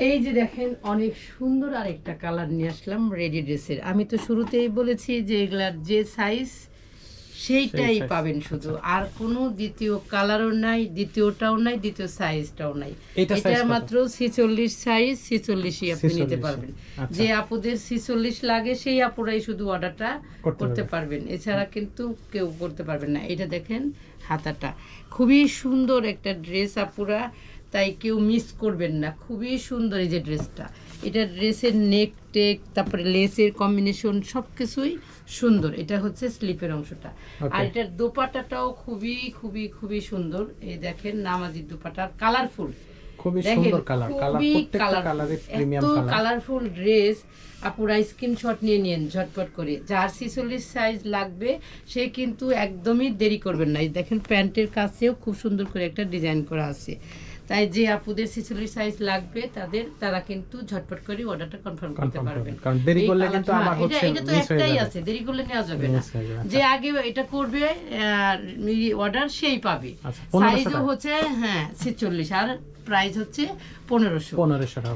এই যে দেখেন অনেক সুন্দর আরেকটা কালার নিয়ে আসলাম রেডি ড্রেসের। আমি তো শুরুতেই বলেছি যে এগুলার যে সাইজ সেইটাই পাবেন শুধু, আর কোনো দ্বিতীয় কালারও নাই, দ্বিতীয়টাও নাই, দ্বিতীয় সাইজটাও নাই। এটা মাত্র 46 সাইজ, 46ই আপনি নিতে পারবেন। যে আপুদের 46 লাগে সেই আপুরাই শুধু অর্ডারটা করতে পারবেন, এছাড়া কিন্তু কেউ করতে পারবেন না। এটা দেখেন হাতাটা খুবই সুন্দর একটা ড্রেস আপুরা, তাই কেউ মিস করবেন না। খুবই সুন্দর এই যে ড্রেসটা, এটা ড্রেসের নেক টেক তারপরে লেসের কম্বিনেশন সব কিছুই সুন্দর। এটা হচ্ছে স্লিপের অংশটা, আর এটার দোপাট্টাটাও খুবই খুবই খুবই সুন্দর। এই দেখেন নামাজি দোপাট্টা, কালারফুল, খুবই সুন্দর কালার, প্রত্যেকটা কালারে প্রিমিয়াম কালার। কালারফুল ড্রেস আপুরা স্ক্রিনশট নিয়ে নিন ঝটপট করে। যার 46 সাইজ লাগবে সে কিন্তু একদমই দেরি করবেন না। এই দেখেন প্যান্টের কাছেও খুব সুন্দর করে একটা ডিজাইন করা আছে, তাই যে আপুদের 46 সাইজ লাগবে তারা কিন্তু ঝটপট করে অর্ডারটা কনফার্ম করতে পারবেন, কারণ দেরি করলে কিন্তু আমার হচ্ছে এটা তো একটাই আছে, দেরি করলে নেওয়া যাবে না। যে আগে এটা করবে অর্ডার সেই পাবে। সাইজও হচ্ছে 46 আর প্রাইস হচ্ছে 1500 টাকা।